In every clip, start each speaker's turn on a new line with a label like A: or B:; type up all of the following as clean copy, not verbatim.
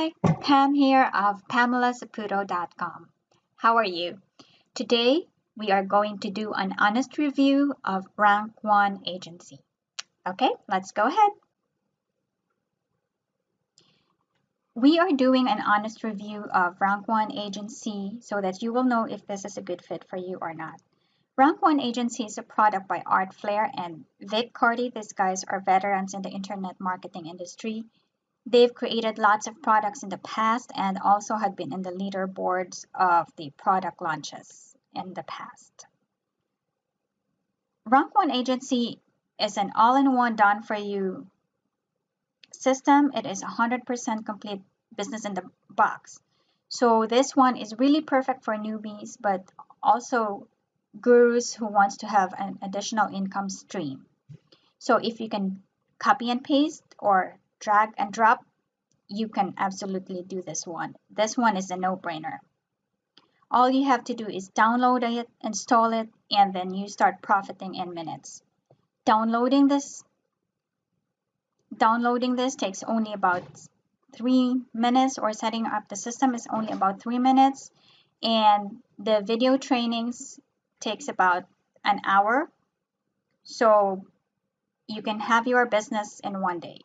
A: Hi, Pam here of PamelaSaputo.com. How are you? Today, we are going to do an honest review of Rank 1 agency. Okay, let's go ahead. We are doing an honest review of Rank 1 agency so that you will know if this is a good fit for you or not. Rank 1 agency is a product by Flair and Vick, Carty. These guys are veterans in the internet marketing industry. They've created lots of products in the past and also had been in the leaderboards of the product launches in the past. Rank 1 Agency is an all-in-one done-for-you system. It is 100% complete business in the box. So this one is really perfect for newbies, but also gurus who wants to have an additional income stream. So if you can copy and paste or drag and drop, you can absolutely do this one. This one is a no-brainer. All you have to do is download it, install it, and then you start profiting in minutes. Downloading this takes only about 3 minutes, or setting up the system is only about 3 minutes, and the video trainings takes about an hour. So you can have your business in one day.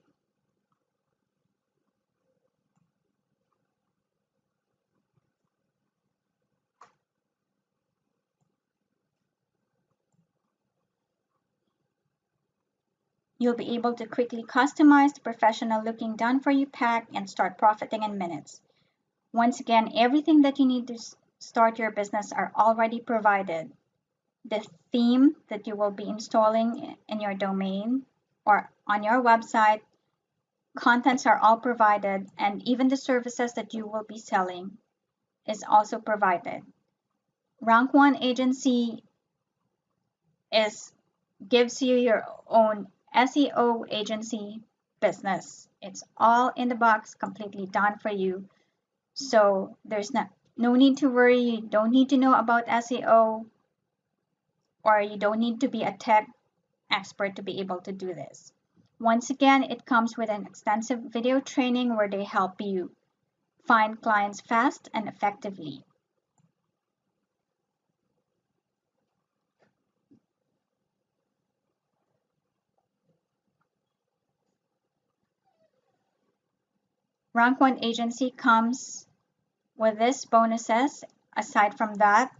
A: You'll be able to quickly customize the professional looking done for you pack and start profiting in minutes. Once again, everything that you need to start your business are already provided. The theme that you will be installing in your domain or on your website, contents are all provided, and even the services that you will be selling is also provided. Rank 1 agency gives you your own SEO agency business. It's all in the box, completely done for you. So there's no need to worry. You don't need to know about SEO, or you don't need to be a tech expert to be able to do this. Once again, it comes with an extensive video training where they help you find clients fast and effectively. Rank 1 agency comes with these bonuses. Aside from that,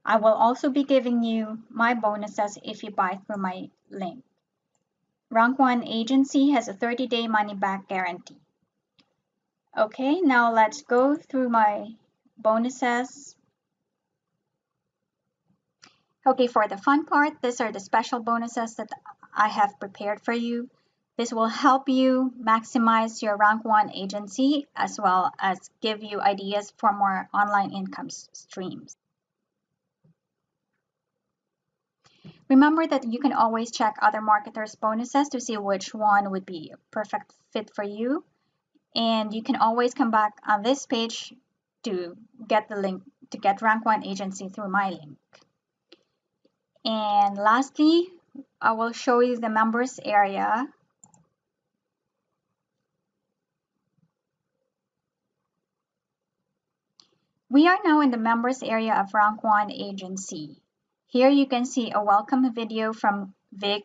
A: I will also be giving you my bonuses if you buy through my link. Rank 1 agency has a 30-day money-back guarantee. Okay, now let's go through my bonuses. Okay, for the fun part, these are the special bonuses that I have prepared for you. This will help you maximize your Rank 1 agency as well as give you ideas for more online income streams. Remember that you can always check other marketers' bonuses to see which one would be a perfect fit for you. And you can always come back on this page to get the link to get Rank 1 agency through my link. And lastly, I will show you the members area. We are now in the members area of Rank 1 agency. Here you can see a welcome video from Vick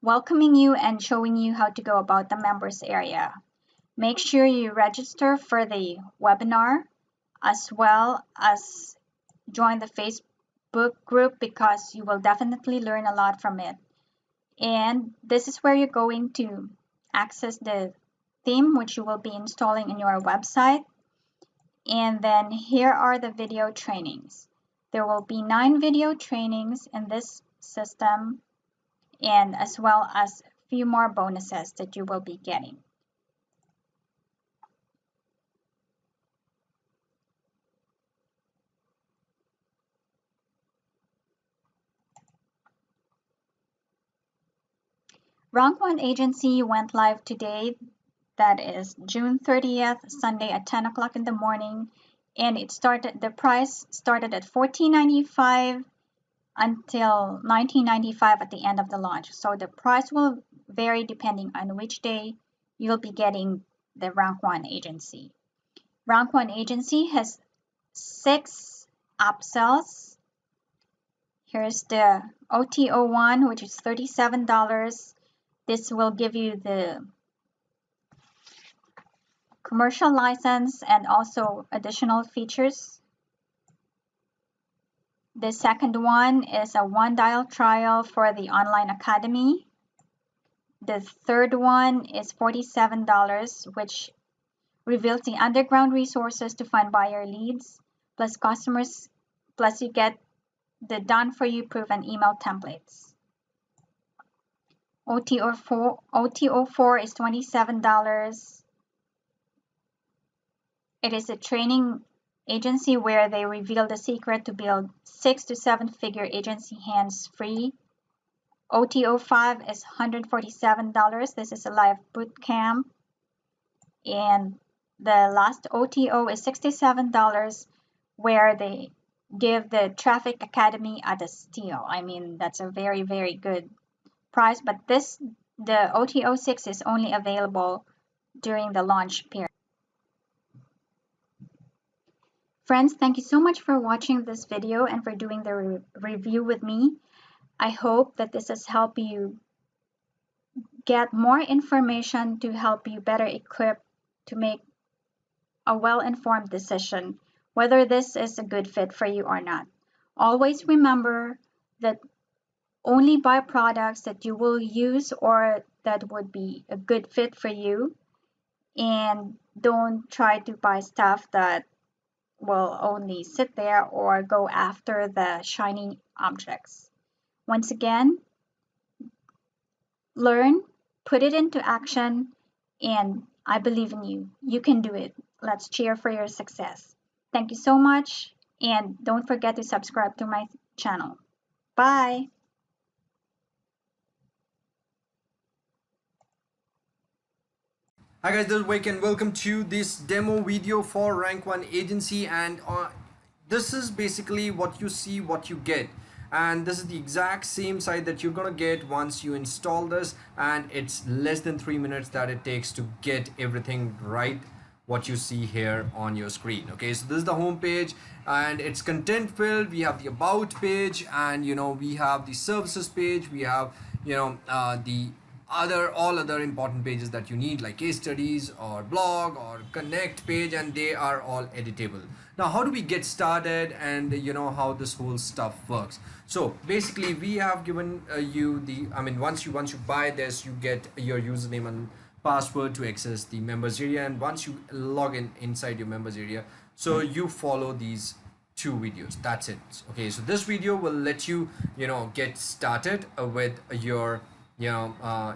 A: welcoming you and showing you how to go about the members area. Make sure you register for the webinar as well as join the Facebook group, because you will definitely learn a lot from it. And this is where you're going to access the theme which you will be installing in your website. And then here are the video trainings. There will be 9 video trainings in this system, and as well as a few more bonuses that you will be getting. Rank 1 agency went live today. That is June 30th, Sunday at 10 o'clock in the morning. And the price started at $14.95 until $19.95 at the end of the launch. So the price will vary depending on which day you'll be getting the Rank 1 agency. Rank 1 agency has 6 upsells. Here's the OTO one, which is $37. This will give you the commercial license and also additional features. The second one is a one-dial trial for the online academy. The third one is $47, which reveals the underground resources to find buyer leads, plus customers, plus you get the done-for-you proof and email templates. OTO4 is $27. It is a training agency where they reveal the secret to build 6 to 7 figure agency hands-free. OTO5 is $147. This is a live boot camp. And the last OTO is $67, where they give the Traffic Academy at a steal. I mean, that's a very, very good price, but the OTO6 is only available during the launch period. Friends, thank you so much for watching this video and for doing the review with me. I hope that this has helped you get more information to help you better equipped to make a well-informed decision whether this is a good fit for you or not. Always remember that only buy products that you will use or that would be a good fit for you, and don't try to buy stuff that will only sit there or go after the shiny objects. Once again, learn, put it into action, and I believe in you. You can do it. Let's cheer for your success. Thank you so much, and don't forget to subscribe to my channel. Bye!
B: Hi guys, this is Vick and welcome to this demo video for Rank 1 agency, and this is basically what you see, what you get, and this is the exact same site that you're gonna get once you install this, and it's less than 3 minutes that it takes to get everything right what you see here on your screen. Okay, so this is the home page and it's content filled. We have the about page, and we have the services page, we have the all other important pages that you need, like case studies or blog or connect page, and they are all editable. Now, how do we get started, and how this whole stuff works? So basically we have given you the, once you buy this, you get your username and password to access the members area, and once you log in inside your members area, so you follow these 2 videos. That's it. Okay, so this video will let you get started with your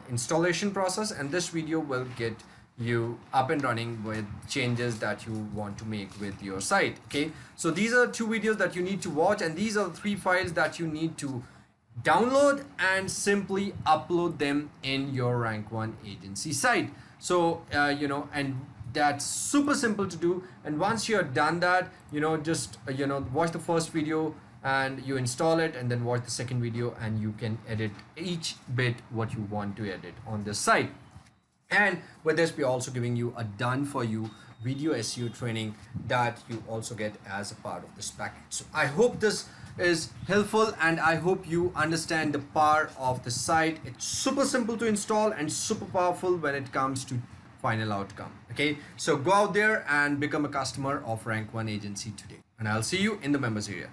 B: installation process, and this video will get you up and running with changes that you want to make with your site. Okay, so these are 2 videos that you need to watch, and these are 3 files that you need to download and simply upload them in your Rank 1 agency site. So and that's super simple to do, and once you're done that, just watch the first video and you install it, and then watch the second video, and you can edit each bit what you want to edit on this site. And with this, we're also giving you a done for you video SEO training that you also get as a part of this package. So I hope this is helpful, and I hope you understand the power of the site. It's super simple to install and super powerful when it comes to final outcome. Okay, so go out there and become a customer of Rank 1 agency today, and I'll see you in the members area.